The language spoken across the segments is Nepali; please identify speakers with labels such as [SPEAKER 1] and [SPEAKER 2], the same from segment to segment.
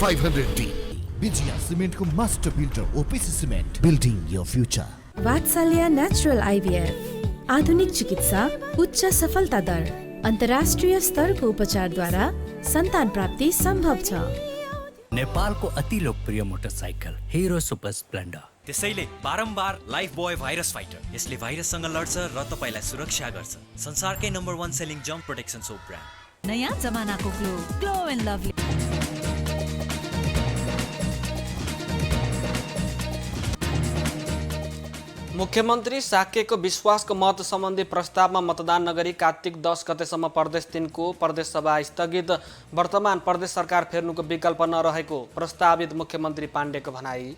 [SPEAKER 1] 500D. विजया सिमेन्टको master builder OPC cement, building your future.
[SPEAKER 2] Vatsalya natural IVF, आधुनिक चिकित्सा, उच्च सफलता दर, अन्तर्राष्ट्रिय स्तरको उपचारद्वारा सन्तान प्राप्ति सम्भव छ।
[SPEAKER 3] नेपालको अति लोकप्रिय मोटरसाइकल हिरो सुपर स्प्लेन्डर।
[SPEAKER 4] त्यसैले बारम्बार लाइफ बोय भाइरस फाइटर, यसले भाइरससँग लड्छ र तपाईलाई सुरक्षा गर्छ। संसारकै नम्बर 1 सेलिङ जम्प प्रोटेक्सन सोप ब्रान्ड।
[SPEAKER 5] नयाँ जमानाको ग्लो एन्ड लभली।
[SPEAKER 6] मुख्यमन्त्री साकेको विश्वासको मत सम्बन्धी प्रस्तावमा मतदान नगरी कार्तिक 10 गतेसम्म प्रदेश 3 को प्रदेश सभा स्थगित। वर्तमान प्रदेश सरकार फेर्नुको विकल्प नरहेको प्रस्तावित मुख्यमन्त्री पाण्डेको भनाई।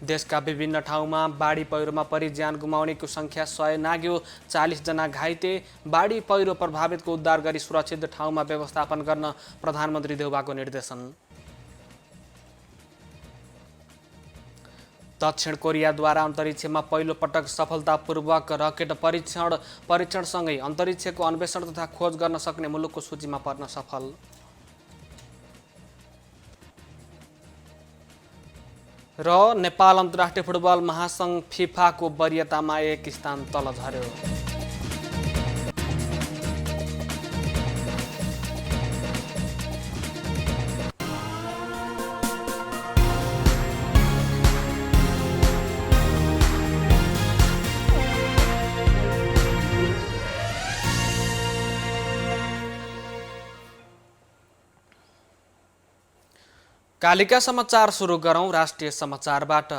[SPEAKER 6] देशका विभिन्न ठाउँमा बाढी पहिरोमा परि ज्यान गुमाउनेको सङ्ख्या 100 नाग्यो। 40 जना घाइते। बाढी पहिरो प्रभावितको उद्धार गरी सुरक्षित ठाउँमा व्यवस्थापन गर्न प्रधानमन्त्री देउबाको निर्देशन। दक्षिण कोरियाद्वारा अन्तरिक्षमा पहिलो पटक सफलतापूर्वक रकेट परीक्षणसँगै अन्तरिक्षको अन्वेषण तथा खोज गर्न सक्ने मुलुकको सूचीमा पर्न सफल। र नेपाल अन्तर्राष्ट्रिय फुटबल महासङ्घ फिफाको वरियतामा 1 स्थान तल झर्यो। कालिका समाचार सुरु गरौं राष्ट्रिय समाचारबाट।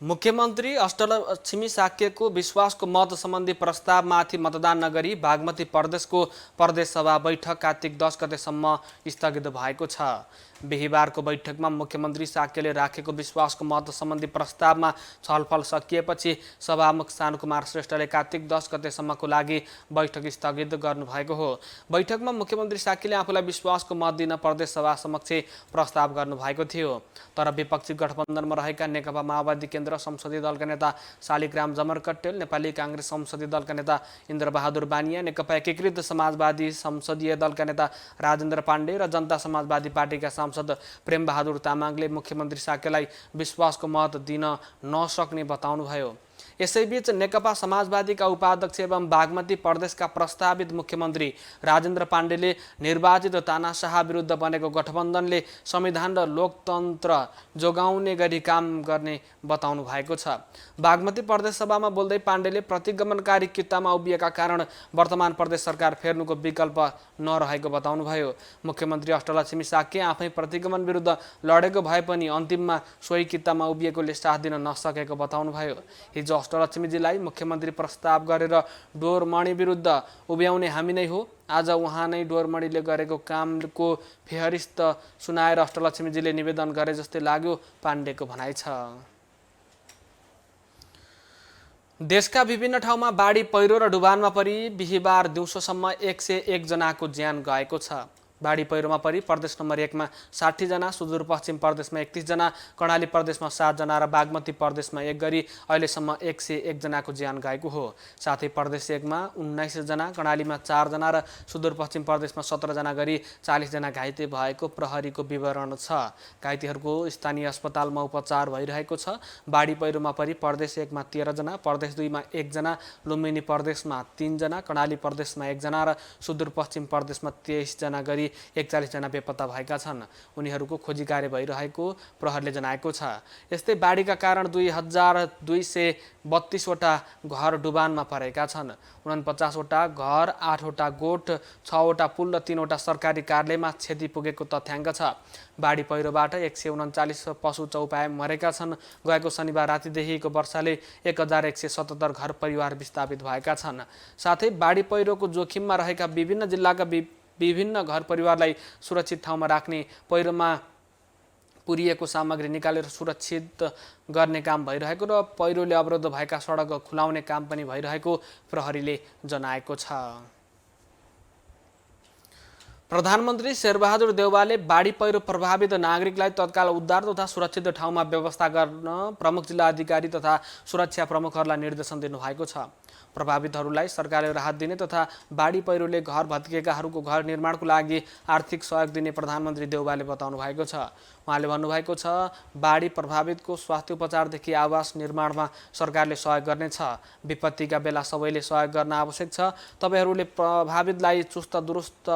[SPEAKER 6] मुख्यमन्त्री अष्टलक्ष्मी साक्यको विश्वासको मत सम्बन्धी प्रस्तावमाथि मतदान नगरी बागमती प्रदेशको प्रदेश सभा बैठक कार्तिक 10 गतेसम्म स्थगित भएको छ। बिहिबारको बैठकमा मुख्यमन्त्री साक्यले राखेको विश्वासको मत सम्बन्धी प्रस्तावमा छलफल सकिएपछि सभामुख शानुकुमार श्रेष्ठले कार्तिक 10 गतेसम्मको लागि बैठक स्थगित गर्नुभएको हो। बैठकमा मुख्यमन्त्री साक्यले आफूलाई विश्वासको मत दिन प्रदेश सभा समक्ष प्रस्ताव गर्नुभएको थियो। तर विपक्षी गठबन्धनमा रहेका नेकपा माओवादी केन्द्र संसदीय दलका नेता शालिग्राम जमर कट्टेल, नेपाली काङ्ग्रेस संसदीय दलका नेता इन्द्रबहादुर बानिया, नेकपा एकीकृत समाजवादी संसदीय दलका नेता राजेन्द्र पाण्डे र जनता समाजवादी पार्टीका सांसद प्रेमबहादुर तामाङले मुख्यमन्त्री साक्यलाई विश्वासको मत दिन नसक्ने बताउनुभयो। यसैबीच नेकपा समाजवादीका उपाध्यक्ष एवं बागमती प्रदेशका प्रस्तावित मुख्यमन्त्री राजेन्द्र पाण्डेले निर्वाचित तानाशाह विरुद्ध बनेको गठबन्धनले संविधान र लोकतन्त्र जोगाउने गरी काम गर्ने बताउनु भएको छ। बागमती प्रदेश सभामा बोल्दै पाण्डेले प्रतिगमनकारी कित्तामा उभिएका कारण वर्तमान प्रदेश सरकार फेर्नुको विकल्प नरहेको बताउनुभयो। मुख्यमन्त्री अष्टलक्ष्मी साक्य आफै प्रतिगमन विरुद्ध लडेको भए पनि अन्तिममा सोही कित्तामा उभिएकोले साथ दिन नसकेको बताउनुभयो। हिजो अष्टलक्ष्मीजीलाई मुख्यमन्त्री प्रस्ताव गरेर डोरमणि विरुद्ध उभ्याउने हामी नै हो। आज उहाँ नै डोरमणिले गरेको कामको फेहरिस्त सुनाएर अष्टलक्ष्मीजीले निवेदन गरे जस्तै लाग्यो, पाण्डेको भनाइ छ। देशका विभिन्न ठाउँमा बाढी पहिरो र डुबानमा परि बिहिबार दिउँसोसम्म 101 जनाको ज्यान गएको छ। बाढी पहिरोमा परि प्रदेश नम्बर 1 मा 60 जना, सुदूरपश्चिम प्रदेशमा 31 जना, कर्णाली प्रदेशमा 7 जना र बागमती प्रदेशमा 1 गरी अहिलेसम्म 101 जनाको ज्यान गएको हो। साथै प्रदेश 1 मा 19 जना, कर्णालीमा 4 जना र सुदूरपश्चिम प्रदेशमा 17 जना गरी 40 जना घाइते भएको प्रहरीको विवरण छ। घाइतेहरूको स्थानीय अस्पतालमा उपचार भइरहेको छ। बाढी पहिरोमा परि प्रदेश 1 मा 13 जना, प्रदेश 2 मा 1 जना, लुम्बिनी प्रदेशमा 3 जना, कर्णाली प्रदेशमा 1 जना र सुदूरपश्चिम प्रदेशमा 23 जना गरी 41 जना बेपत्ता भएका छन्। उनीहरूको खोजी कार्य भइरहेको प्रहरीले जनाएको छ। यस्तै बाढीका कारण 2232 वटा घर डुबानमा परेका छन्। 49 वटा घर, 8 वटा गोठ, 6 वटा पुल र 3 वटा सरकारी कार्यालयमा क्षति पुगेको तथ्याङ्क छ। बाढी पहिरोबाट 139 पशु चौपाए मरेका छन्। गएको शनिबार रातिदेखिको वर्षाले 1177 घर परिवार विस्थापित भएका छन्। साथै बाढी पहिरोको जोखिममा रहेका विभिन्न जिल्लाका विभिन्न घर परिवारलाई सुरक्षित ठाउँमा राख्ने, पहिरोमा पुरिएको सामग्री निकालेर सुरक्षित गर्ने काम भइरहेको र पहिरोले अवरुद्ध भएका सडक खुलाउने काम पनि भइरहेको प्रहरीले जनाएको छ। प्रधानमन्त्री शेरबहादुर देउवाले बाढी पहिरो प्रभावित नागरिकलाई तत्काल उद्धार तथा सुरक्षित ठाउँमा व्यवस्था गर्न प्रमुख जिल्ला अधिकारी तथा सुरक्षा प्रमुखहरूलाई निर्देशन दिनुभएको छ। प्रभावितहरूलाई सरकारले राहत दिने तथा बाढी पहिरोले घर भत्किएकाहरूको घर निर्माणको लागि आर्थिक सहयोग दिने प्रधानमन्त्री देउवाले बताउनु भएको छ। उहाँले भन्नुभएको छ, बाढी प्रभावितको स्वास्थ्य उपचारदेखि आवास निर्माणमा सरकारले सहयोग गर्नेछ। विपत्तिका बेला सबैले सहयोग गर्न आवश्यक छ। तपाईँहरूले प्रभावितलाई चुस्त दुरुस्त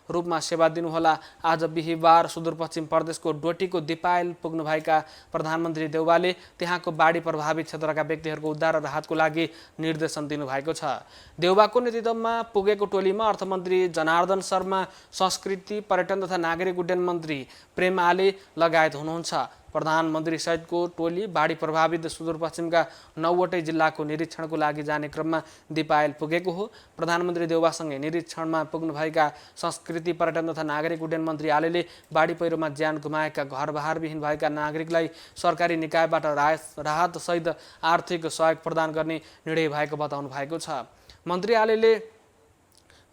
[SPEAKER 6] रूपमा सेवा दिनुहोला। आज बिहिबार सुदूरपश्चिम प्रदेशको डोटीको दिपायल पुग्नुभएका प्रधानमन्त्री देउवाले त्यहाँको बाढी प्रभावित क्षेत्रका व्यक्तिहरूको उद्धार र राहतको लागि निर्देशन दिनुभएको छ। देउवाको नेतृत्वमा पुगेको टोलीमा अर्थमन्त्री जनार्दन शर्मा, संस्कृति पर्यटन तथा नागरिक उड्डयन मन्त्री प्रेम आले लगायत हुनुहुन्छ। प्रधानमन्त्री सहितको टोली बाढी प्रभावित सुदूरपश्चिमका 9वटै जिल्लाको निरीक्षणको लागि जाने क्रममा दिपायल पुगेको हो। प्रधानमन्त्री देउवासँगै निरीक्षणमा पुग्नुभएका संस्कृति पर्यटन तथा नागरिक उड्डयन मन्त्री आलेले बाढी पहिरोमा ज्यान गुमाएका घरबहारविहीन भएका नागरिकलाई सरकारी निकायबाट राहतसहित आर्थिक सहयोग प्रदान गर्ने निर्णय भएको बताउनु भएको छ। मन्त्री आलेले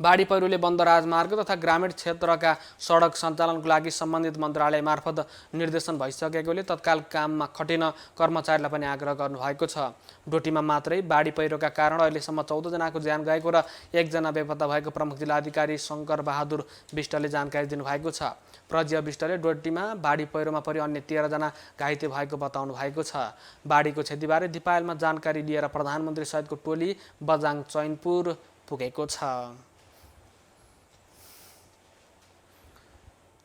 [SPEAKER 6] बाढी पहिरोले बन्द राजमार्ग तथा ग्रामीण क्षेत्रका सडक सञ्चालनको लागि सम्बन्धित मन्त्रालय मार्फत निर्देशन भइसकेकोले तत्काल काममा खटिन कर्मचारीलाई पनि आग्रह गर्नुभएको छ। डोटीमा मात्रै बाढी पहिरोका कारण अहिलेसम्म 14 जनाको ज्यान गएको र 1 जना बेपत्ता भएको प्रमुख जिल्लाधिकारी शङ्कर बहादुर विष्टले जानकारी दिनुभएको छ। प्रज्य विष्टले डोटीमा बाढी पहिरोमा परि अन्य 13 जना घाइते भएको बताउनु भएको छ। बाढीको क्षतिबारे दिपायलमा जानकारी लिएर प्रधानमन्त्री सहितको टोली बजाङ चैनपुर पुगेको छ।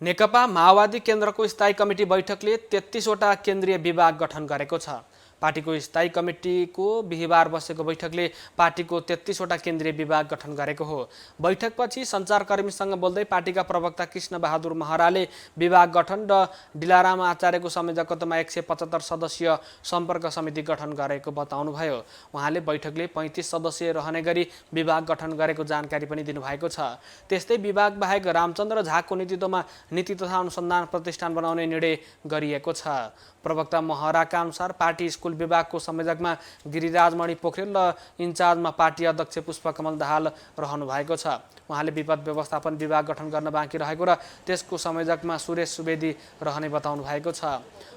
[SPEAKER 6] नेकपा माओवादी केन्द्रको स्थायी कमिटी बैठकले 33 वटा केन्द्रीय विभाग गठन गरेको छ। पार्टीको स्थायी कमिटीको बिहिबार बसेको बैठकले पार्टीको 33 वटा केन्द्रीय विभाग गठन गरेको हो। बैठकपछि सञ्चारकर्मीसँग बोल्दै पार्टीका प्रवक्ता कृष्ण बहादुर महराले विभाग गठन र डिलाराम आचार्यको संयोजकत्वमा 175 सदस्यीय सम्पर्क समिति गठन गरेको बताउनुभयो। उहाँले बैठकले 35 सदस्य रहने गरी विभाग गठन गरेको जानकारी पनि दिनुभएको छ। त्यस्तै विभाग बाहेक रामचन्द्र झाको नेतृत्वमा नीति तथा अनुसन्धान प्रतिष्ठान बनाउने निर्णय गरिएको छ। प्रवक्ता महराका अनुसार पार्टी स्कुल विभागको संयोजकमा गिरिराजमणि पोखरेल र इन्चार्जमा पार्टी अध्यक्ष पुष्पकमल दाहाल रहनु भएको छ। उहाँले विपद व्यवस्थापन विभाग गठन गर्न बाँकी रहेको र त्यसको संयोजकमा सुरेश सुवेदी रहने बताउनु भएको छ।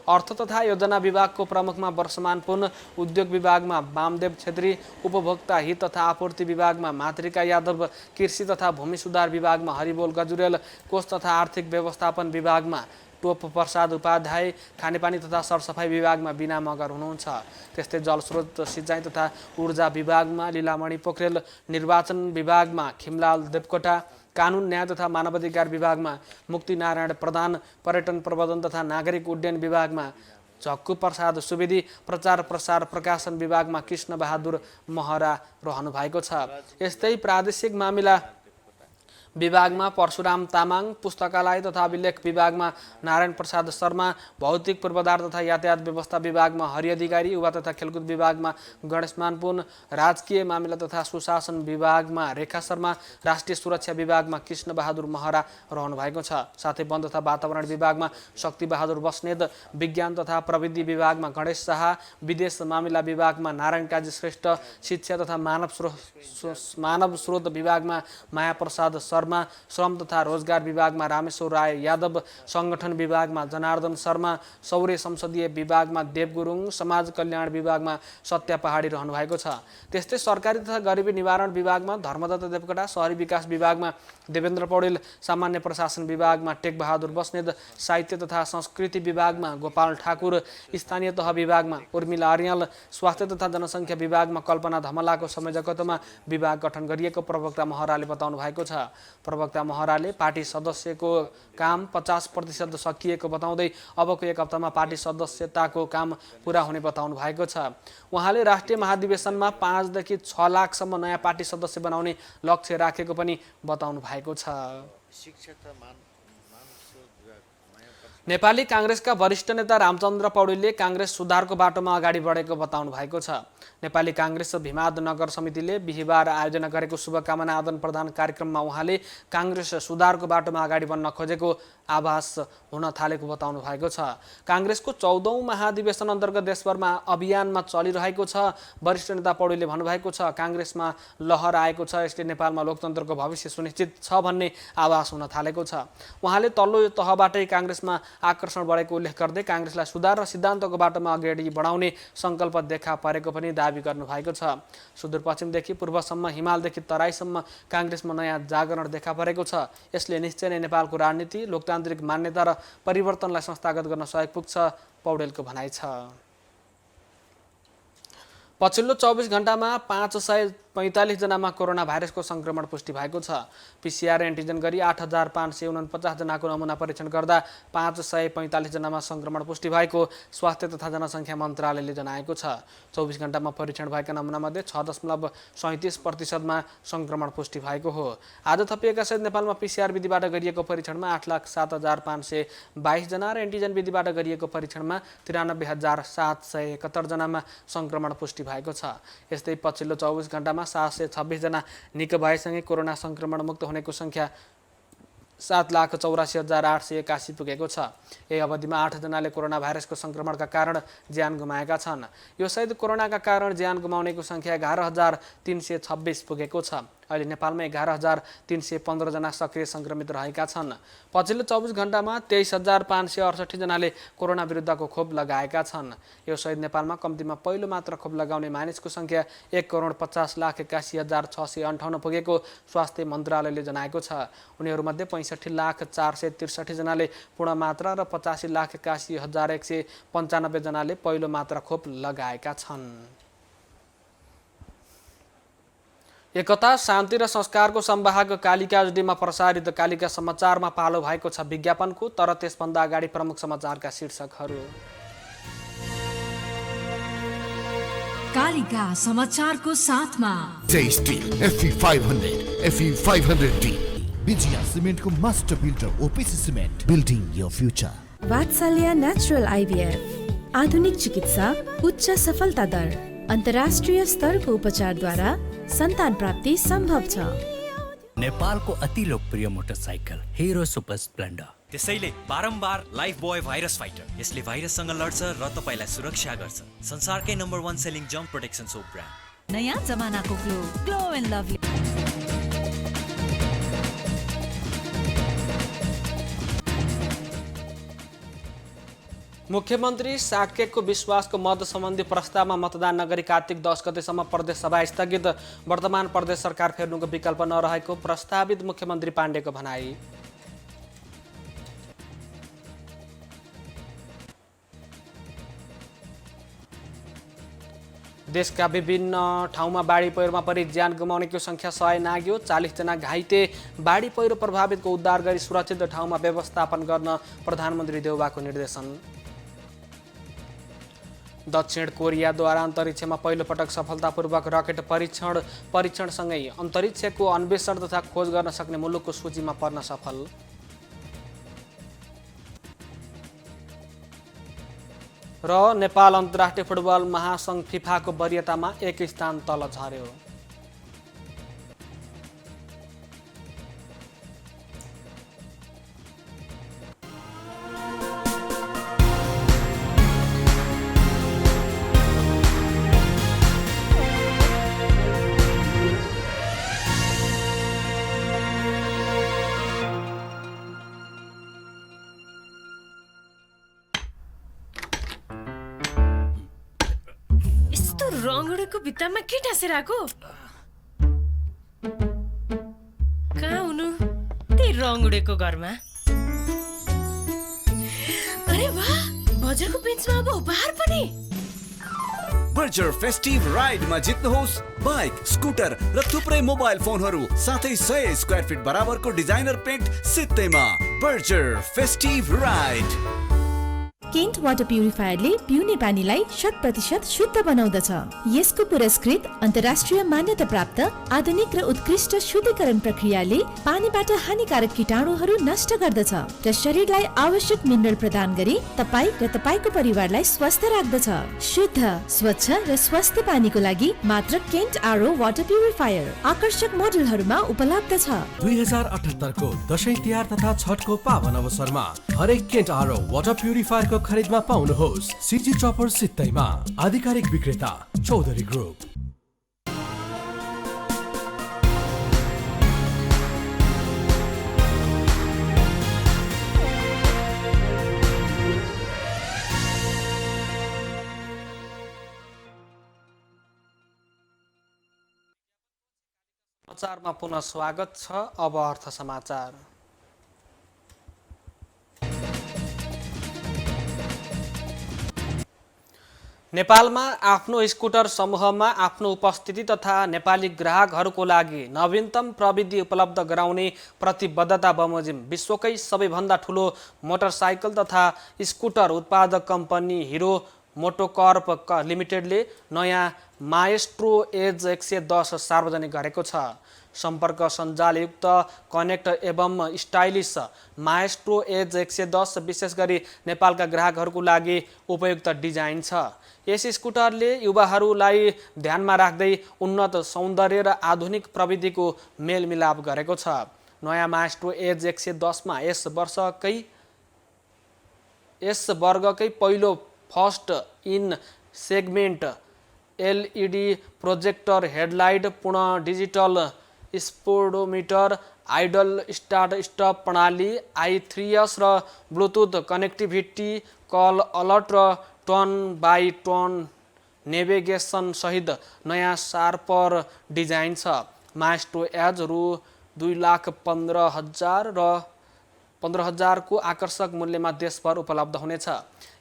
[SPEAKER 6] अर्थ तथा योजना विभागको प्रमुखमा वर्षमान पुन, उद्योग विभागमा वामदेव छेत्री, उपभोक्ता हित तथा आपूर्ति विभागमा मातृका यादव, कृषि तथा भूमि सुधार विभागमा हरिबोल गजुरेल, कोष तथा आर्थिक व्यवस्थापन विभागमा टोप प्रसाद उपाध्याय, खानेपानी तथा सरसफाई विभागमा बिना मगर हुनुहुन्छ। त्यस्तै जलस्रोत सिँचाइ तथा ऊर्जा विभागमा लीलामणि पोखरेल, निर्वाचन विभागमा खिमलाल देवकोटा, कानुन न्याय तथा मानवाधिकार विभागमा मुक्तिनारायण प्रधान, पर्यटन प्रबन्धन तथा नागरिक उड्डयन विभागमा झक्कु प्रसाद सुवेदी, प्रचार प्रसार प्रकाशन विभागमा कृष्ण बहादुर महरा रहनु भएको छ। यस्तै प्रादेशिक मामिला विभागमा परशुराम तामाङ, पुस्तकालय तथा अभिलेख विभागमा नारायण प्रसाद शर्मा, भौतिक पूर्वाधार तथा यातायात व्यवस्था विभागमा हरि अधिकारी, युवा तथा खेलकुद विभागमा गणेश मानपुन, राजकीय मामिला तथा सुशासन विभागमा रेखा शर्मा, राष्ट्रिय सुरक्षा विभागमा कृष्ण बहादुर महरा रहनु भएको छ। साथै वन तथा वातावरण विभागमा शक्ति बहादुर बस्नेत, विज्ञान तथा प्रविधि विभागमा गणेश शाह, विदेश मामिला विभागमा नारायण काजी श्रेष्ठ, शिक्षा तथा मानव स्रोत विभागमा माया प्रसाद शर्मा, श्रम तथा रोजगार विभागमा रामेश्वर राय यादव, संगठन विभागमा जनार्दन शर्मा, सौर्य संसदीय विभागमा देव गुरुङ, समाज कल्याण विभागमा सत्या पहाडी रहनु भएको छ। त्यस्तै सरकारी तथा गरिबी निवारण विभागमा धर्मदत्त देवकोटा, शहरी विकास विभागमा देवेन्द्र पौडेल, सामान्य प्रशासन विभागमा टेक बहादुर बस्नेत, साहित्य तथा संस्कृति विभागमा गोपाल ठाकुर, स्थानीय तह विभागमा उर्मिला अर्याल, स्वास्थ्य तथा जनसङ्ख्या विभागमा कल्पना धमलाको संयोजकत्वमा विभाग गठन गरिएको प्रवक्ता महराले बताउनु भएको छ। प्रवक्ता महराले पार्टी सदस्यको काम 50% सकिएको बताउँदै अबको 1 हप्तामा पार्टी सदस्यताको काम पुरा हुने बताउनु भएको छ। उहाँले राष्ट्रिय महाधिवेशनमा 5 देखि 6 लाखसम्म नयाँ पार्टी सदस्य बनाउने लक्ष्य राखेको पनि बताउनु भएको छ। नेपाली काङ्ग्रेसका वरिष्ठ नेता रामचन्द्र पौडेलले काङ्ग्रेस सुधारको बाटोमा अगाडि बढेको बताउनु भएको छ। नेपाली काङ्ग्रेस भिमाद नगर समितिले बिहिबार आयोजना गरेको शुभकामना आदान प्रदान कार्यक्रममा उहाँले काङ्ग्रेस सुधारको बाटोमा अगाडि बढ्न खोजेको आभास हुन थालेको बताउनु भएको छ। काङ्ग्रेसको 14औं महाधिवेशन अन्तर्गत देशभरमा अभियानमा चलिरहेको छ। वरिष्ठ नेता पौडेलले भन्नुभएको छ, काङ्ग्रेसमा लहर आएको छ, यसले नेपालमा लोकतन्त्रको भविष्य सुनिश्चित छ भन्ने आभास हुन थालेको छ। उहाँले तल्लो तहबाटै काङ्ग्रेसमा आकर्षण बढेको उल्लेख गर्दै काङ्ग्रेसलाई सुधार र सिद्धान्तको बाटोमा अगाडि बढाउने सङ्कल्प देखा परेको पनि दावी गर्नुभएको छ। सुदूरपश्चिमदेखि पूर्वसम्म, हिमालदेखि तराईसम्म काङ्ग्रेसमा नयाँ जागरण देखा परेको छ। यसले निश्चय नै नेपालको राजनीति, लोकतान्त्रिक मान्यता र परिवर्तनलाई संस्थागत गर्न सहयोग पुग्छ, पौडेलको भनाइ छ। पछिल्लो 24 घण्टामा 545 जनामा कोरोना भाइरसको संक्रमण पुष्टि भएको छ। PCR एन्टिजन गरी 8549 जनाको नमुना परीक्षण गर्दा 545 जनामा संक्रमण पुष्टि भएको स्वास्थ्य तथा जनसङ्ख्या मन्त्रालयले जनाएको छ। 24 घण्टामा परीक्षण भएका नमुनामध्ये 6.37% संक्रमण पुष्टि भएको हो। आज थपिएका सहित नेपालमा PCR विधिबाट गरिएको परीक्षणमा 8,07,522 जना र एन्टिजन विधिबाट गरिएको परीक्षणमा 93,771 जनामा संक्रमण पुष्टि भएको छ। यस्तै पछिल्लो 24 घण्टामा 726 जना निको भएसँगै कोरोना संक्रमण मुक्त हुनेको संख्या 7,84,881 पुगेको छ। यही अवधिमा 8 जनाले कोरोना भाइरसको संक्रमणका कारण ज्यान गुमाएका छन्। यो सहित कोरोनाका कारण ज्यान गुमाउनेको संख्या 11,326 पुगेको छ। अहिले नेपालमा 11,315 जना सक्रिय संक्रमित रहेका छन्। पछिल्लो 24 घण्टामा 23,568 जनाले कोरोना विरुद्धको खोप लगाएका छन्। यो सहित नेपालमा कम्तीमा पहिलो मात्र खोप लगाउने मानिसको संख्या 1,50,81,658 पुगेको स्वास्थ्य मन्त्रालयले जनाएको छ। उनीहरूमध्ये 65,463 जनाले पूर्ण मात्रा र 85,81,195 जनाले पहिलो मात्रा खोप लगाएका छन्। एकता, शान्ति र संस्कारको संवाहक कालिका एचडीमा प्रसारित कालिका समाचारमा पालो भएको छ विज्ञापनको, तर त्यसभन्दा अगाडि प्रमुख समाचारका शीर्षकहरू।
[SPEAKER 5] कालिका समाचारको साथमा
[SPEAKER 1] स्टिल FE500 FE500D विजया सिमेन्टको master builder OPC cement, building your future.
[SPEAKER 2] Vatsalya natural IVF आधुनिक चिकित्सा, उच्च सफलता दर, अन्तर्राष्ट्रिय स्तरको उपचारद्वारा सन्तान प्राप्ति सम्भव छ।
[SPEAKER 3] नेपालको अति लोकप्रिय मोटरसाइकल हिरो सुपर स्प्लेन्डर।
[SPEAKER 4] त्यसैले बारम्बार लाइफ बोय भाइरस फाइटर, यसले भाइरससँग लड्छ र तपाईलाई सुरक्षा गर्छ। संसारकै नम्बर 1 सेलिङ जम्प प्रोटेक्सन सोप ब्रान्ड।
[SPEAKER 5] नयाँ जमानाको ग्लो एन्ड लभली।
[SPEAKER 6] मुख्यमन्त्री साकेतको विश्वासको मत सम्बन्धी प्रस्तावमा मतदान नगरी कार्तिक 10 गतेसम्म प्रदेश सभा स्थगित, वर्तमान प्रदेश सरकार फेर्नुको विकल्प नरहेको प्रस्तावित मुख्यमन्त्री पाण्डेको भनाई। देशका विभिन्न ठाउँमा बाढी पहिरोमा परि ज्यान गुमाउनेको संख्या 100 नाग्यो। 40 जना घाइते। बाढी पहिरो प्रभावितको उद्धार गरी सुरक्षित ठाउँमा व्यवस्थापन गर्न प्रधानमन्त्री देउबाको निर्देशन। दक्षिण कोरियाद्वारा अन्तरिक्षमा पहिलो पटक सफलतापूर्वक रकेट परीक्षणसँगै अन्तरिक्षको अन्वेषण तथा खोज गर्न सक्ने मुलुकको सूचीमा पर्न सफल। र नेपाल अन्तर्राष्ट्रिय फुटबल महासङ्घ फिफाको वरियतामा 1 स्थान तल झर्यो।
[SPEAKER 7] रङुडेको भित्तामा के टाँसेराको? कहाँ हुनु? त्यही रङुडेको घरमा। अरे वाह, बजारको बेन्चमा अब उपहार पनि।
[SPEAKER 8] बर्जर फेस्टिभ राइडमा जित्नुहोस् बाइक, स्कुटर र थुप्रै मोबाइल फोनहरू, साथै 100 स्क्वायर फिट बराबरको डिजाइनर पेन्ट सित्तैमा। Berger festive ride.
[SPEAKER 2] Kent water प्युरिफायरले पिउने पानीलाई 100% शुद्ध बनाउँदछ। यसको पुरस्कृत अन्तर्राष्ट्रिय मान्यता प्राप्त आधुनिक र उत्कृष्ट शुद्धिकरण प्रक्रियाले पानीबाट हानिकारक कीटाणुहरू नष्ट गर्दछ र शरीरलाई आवश्यक मिनरल प्रदान गरी तपाईँ र तपाईँको परिवारलाई स्वस्थ राख्दछ। शुद्ध, स्वच्छ र स्वस्थ पानीको लागि मात्र केन्ट आरओ वाटर प्युरिफायर आकर्षक मोडलहरूमा उपलब्ध छ।
[SPEAKER 9] 2078 को दशैं तिहार तथा छठको पावन अवसरमा हरेक केन्ट आरओ वाटर प्युरिफायरको खरिदमा पाउनुहोस् सिटी चपर सित्तैमा। आधिकारिक विक्रेता चौधरी ग्रुप।
[SPEAKER 6] समाचारमा पुनः स्वागत छ। अब अर्थ समाचार। नेपालमा आफ्नो स्कुटर समूहमा आफ्नो उपस्थिति तथा नेपाली ग्राहकहरूको लागि नवीनतम प्रविधि उपलब्ध गराउने प्रतिबद्धता बमोजिम विश्वकै सबैभन्दा ठुलो मोटरसाइकल तथा स्कुटर उत्पादक कम्पनी हिरो मोटोकर्प लिमिटेडले नयाँ माएस्ट्रो एज 110 सार्वजनिक गरेको छ। सम्पर्क सञ्जालयुक्त कनेक्ट एवं स्टाइलिस माएस्ट्रो एज 110 विशेष गरी नेपालका ग्राहकहरूको लागि उपयुक्त डिजाइन छ। यस स्कुटरले युवाहरूलाई ध्यानमा राख्दै उन्नत सौन्दर्य र आधुनिक प्रविधिको मेलमिलाप गरेको छ। नयाँ माएस्ट्रो एज 110 मा यस वर्गकै पहिलो first in segment LED projector headlight, पूर्ण डिजिटल स्पोडोमिटर, आइडल स्टार्ट स्टप प्रणाली, i3s र ब्लुटुथ कनेक्टिभिटी, कल अलर्ट र टर्न बाई टर्न नेभिगेसन सहित नयाँ शार्पर डिजाइन छ। माएस्ट्रो एज रु 2,15,000 र 15,000 को आकर्षक मूल्यमा देशभर उपलब्ध हुनेछ।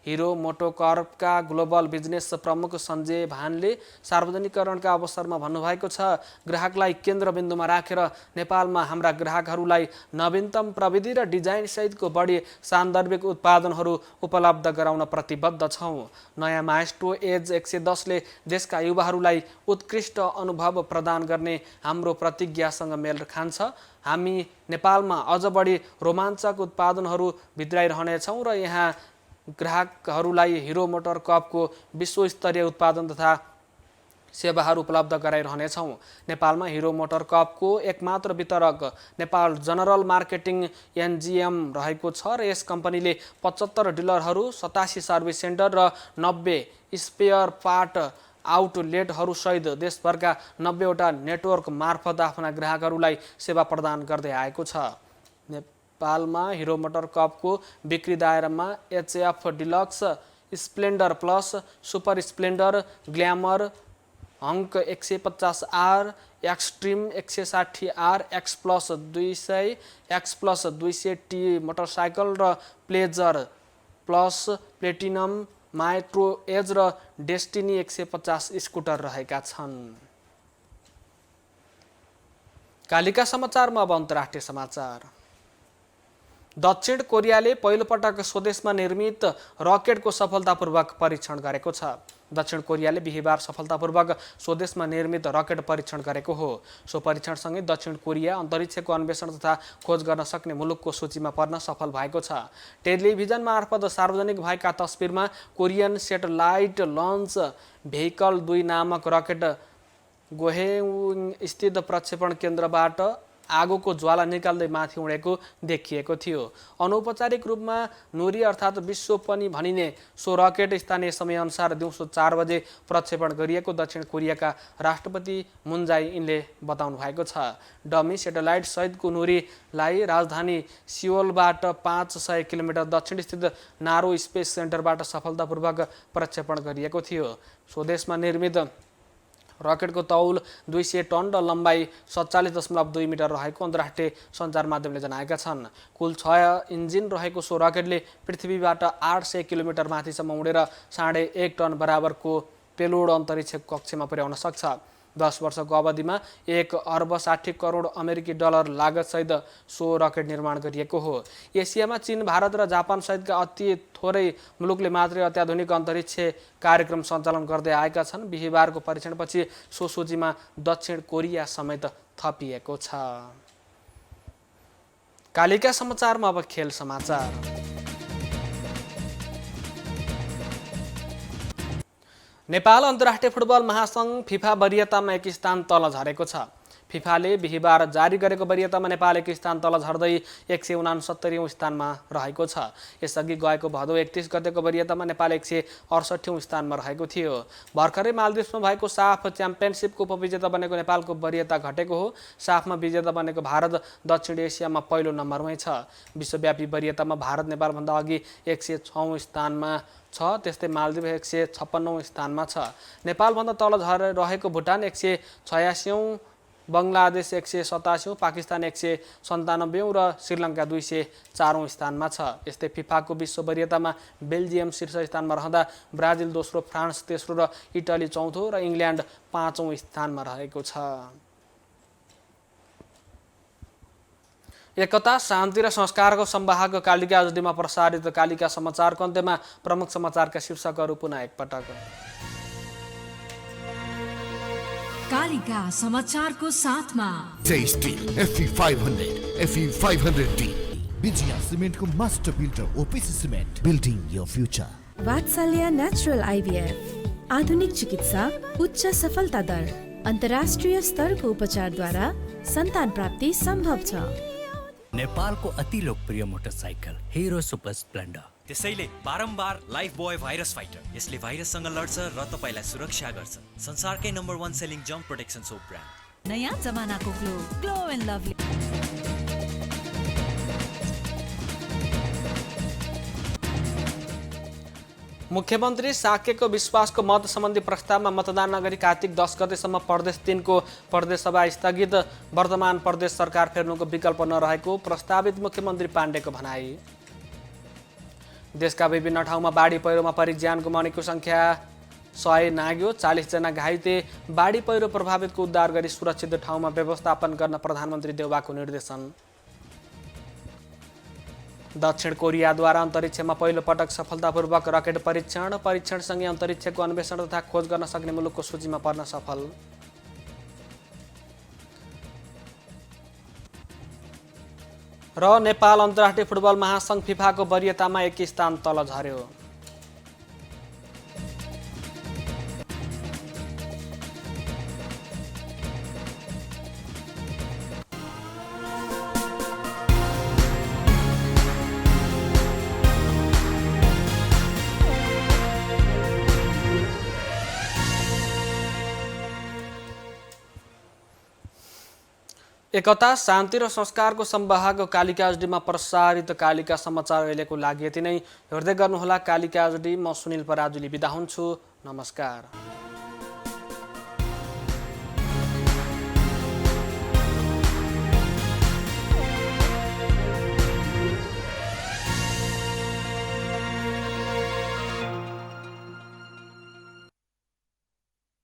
[SPEAKER 6] हिरो मोटोकर्पका ग्लोबल बिजनेस प्रमुख सञ्जय भानले सार्वजनिकरणका अवसरमा भन्नुभएको छ, ग्राहकलाई केन्द्रबिन्दुमा राखेर नेपालमा हाम्रा ग्राहकहरूलाई नवीनतम प्रविधि र डिजाइन सहितको बढी सान्दर्भिक उत्पादनहरू उपलब्ध गराउन प्रतिबद्ध छौँ। नयाँ माएस्ट्रो एज 110 ले देशका युवाहरूलाई उत्कृष्ट अनुभव प्रदान गर्ने हाम्रो प्रतिज्ञासँग मेल खान्छ। हामी नेपालमा अझ बढी रोमाञ्चक उत्पादनहरू भित्राइरहनेछौँ र यहाँ ग्राहकहरूलाई हिरो मोटर कपको विश्वस्तरीय उत्पादन तथा सेवाहरू उपलब्ध गराइरहनेछौँ। नेपालमा हिरो मोटर कपको एकमात्र वितरक नेपाल जनरल मार्केटिङ एनजिएम रहेको छ र यस कम्पनीले 75 डिलरहरू, 87 सर्भिस सेन्टर र 90 स्पेयर पार्ट आउटलेटहरू सहित देशभरका 90 वटा नेटवर्क मार्फत आफ्ना ग्राहकहरूलाई सेवा प्रदान गर्दै आएको छ। नेपालमा हिरो मोटर कपको बिक्री दायरामा HF deluxe, Splendor plus, super Splendor, Glamour, Hunk 150R, Xtreme 160R, X plus 200, X plus 200T motorcycle र Pleasure plus, Platinum, Maestro Edge र डेस्टिनी 150 स्कुटर रहेका छन्। कालिका समाचारमा अब अन्तर्राष्ट्रिय समाचार। दक्षिण कोरियाले पहिलोपटक स्वदेशमा निर्मित रकेटको सफलतापूर्वक परीक्षण गरेको छ। दक्षिण कोरियाले बिहिबार सफलतापूर्वक स्वदेशमा निर्मित रकेट परीक्षण गरेको हो। सो परीक्षणसँगै दक्षिण कोरिया अन्तरिक्षको अन्वेषण तथा खोज गर्न सक्ने मुलुकको सूचीमा पर्न सफल भएको छ। टेलिभिजन मार्फत सार्वजनिक भएका तस्बिरमा कोरियन सेटेलाइट लन्च भेहिकल 2 नामक रकेट गोहेङ स्थित प्रक्षेपण केन्द्रबाट आगोको ज्वाला निकाल्दै माथि उडेको देखिएको थियो। अनौपचारिक रूपमा नोरी अर्थात् विश्व पनि भनिने सो रकेट स्थानीय समयअनुसार दिउँसो 4 बजे प्रक्षेपण गरिएको दक्षिण कोरियाका राष्ट्रपति मुन जाई इनले बताउनु भएको छ। डमी सेटेलाइट सहितको नोरीलाई राजधानी सियोलबाट 500 किलोमिटर दक्षिण स्थित नारो स्पेस सेन्टरबाट सफलतापूर्वक प्रक्षेपण गरिएको थियो। स्वदेशमा निर्मित रकेटको तौल 200 टन र लम्बाइ 47.2 मिटर रहेको अन्तर्राष्ट्रिय सञ्चार माध्यमले जनाएका छन्। कुल 6 इन्जिन रहेको सो रकेटले पृथ्वीबाट 800 किलोमिटर माथिसम्म उडेर 1.5 टन बराबरको पेलोड अन्तरिक्ष कक्षमा पुर्याउन सक्छ। 10 वर्षको अवधिमा 1 अर्ब 60 करोड अमेरिकी डलर लागतसहित सो रकेट निर्माण गरिएको हो। एसियामा चीन, भारत र जापान सहितका अति थोरै मुलुकले मात्रै अत्याधुनिक अन्तरिक्ष कार्यक्रम सञ्चालन गर्दै आएका छन्। बिहीबारको परीक्षणपछि सो सूचीमा दक्षिण कोरिया समेत थपिएको छ। कालिका समाचारमा अब खेल समाचार। नेपाल अन्तर्राष्ट्रिय फुटबल महासङ्घ फिफा वरियतामा एक स्थान तल झरेको छ। फिफाले बिहीबार जारी गरेको वरियतामा नेपाल एक स्थान तल झर्दै 169औं स्थानमा रहेको छ। यसअघि गएको भदौ 31 गतेको वरियतामा नेपाल 168औं स्थानमा रहेको थियो। भर्खरै मालदिप्समा भएको साफ च्याम्पियनसिपको उपविजेता बनेको नेपालको वरियता घटेको हो। साफमा विजेता बनेको भारत दक्षिण एसियामा पहिलो नम्बरमै छ। विश्वव्यापी वरियतामा भारत नेपालभन्दा अघि 106औं स्थानमा छ। त्यस्तै मालदिभ 156औं स्थानमा छ। नेपालभन्दा तल झरेर रहेको भुटान 186औं, बङ्गलादेश 187औं, पाकिस्तान 197औं र श्रीलङ्का 204औं स्थानमा छ। यस्तै फिफाको विश्व वरियतामा बेल्जियम शीर्ष स्थानमा रहँदा ब्राजिल दोस्रो, फ्रान्स तेस्रो र इटली चौथो र इङ्ल्यान्ड 5औं स्थानमा रहेको छ। एकता, शान्ति र संस्कारको संवाहक कालिका एचडीमा प्रसारित कालिका समाचारको अन्त्यमा प्रमुख समाचारका शीर्षकहरू पुनः एकपटक।
[SPEAKER 5] कालिका समाचारको साथमा
[SPEAKER 1] steel FE 500, FE 500D, Vijaya सिमेन्टको master builder OPC cement, building your future.
[SPEAKER 2] Vatsalya natural IVF, आधुनिक चिकित्सा, उच्च सफलता दर, अन्तर्राष्ट्रिय स्तरको उपचारद्वारा सन्तान प्राप्ति सम्भव छ।
[SPEAKER 3] नेपालको अति लोकप्रिय मोटरसाइकल हिरो सुपर स्प्लेन्डर।
[SPEAKER 4] त्यसैले बारम्बार लाइफ बोय भाइरस फाइटर। यसले भाइरससँग लड्छ र तपाईलाई सुरक्षा गर्छ। संसारकै नम्बर 1 सेलिङ जम्प प्रोटेक्सन सोप ब्रान्ड।
[SPEAKER 5] नयाँ जमानाको ग्लो एन्ड लभली।
[SPEAKER 6] मुख्यमन्त्री साकेको विश्वासको मत सम्बन्धी प्रस्तावमा मतदान नगरी कार्तिक 10 गतेसम्म प्रदेश 3 को प्रदेश सभा स्थगित। वर्तमान प्रदेश सरकार फेर्नुको विकल्प नरहेको प्रस्तावित मुख्यमन्त्री पाण्डेको भनाई। देशका विभिन्न ठाउँमा बाढी पहिरोमा परिज्यान गुमाउनेको संख्या 100 नाग्यो। 40 जना घाइते। बाढी पहिरो प्रभावितको उद्धार गरी सुरक्षित ठाउँमा व्यवस्थापन गर्न प्रधानमन्त्री देउबाको निर्देशन। दक्षिण कोरियाद्वारा अन्तरिक्षमा पहिलो पटक सफलतापूर्वक रकेट परीक्षण। परीक्षणसँगै अन्तरिक्षको अन्वेषण तथा खोज गर्न सक्ने मुलुकको सूचीमा पर्न सफल। र नेपाल अन्तर्राष्ट्रिय फुटबल महासङ्घ फिफाको वरियतामा एक स्थान तल झर्यो। एकता, शान्ति र संस्कारको संवाहक कालिका एचडीमा प्रसारित कालिका समाचार अहिलेको लागि यति नै। हेर्दै गर्नुहोला कालिका एचडी। म सुनिल पराजुली बिदा हुन्छु। नमस्कार।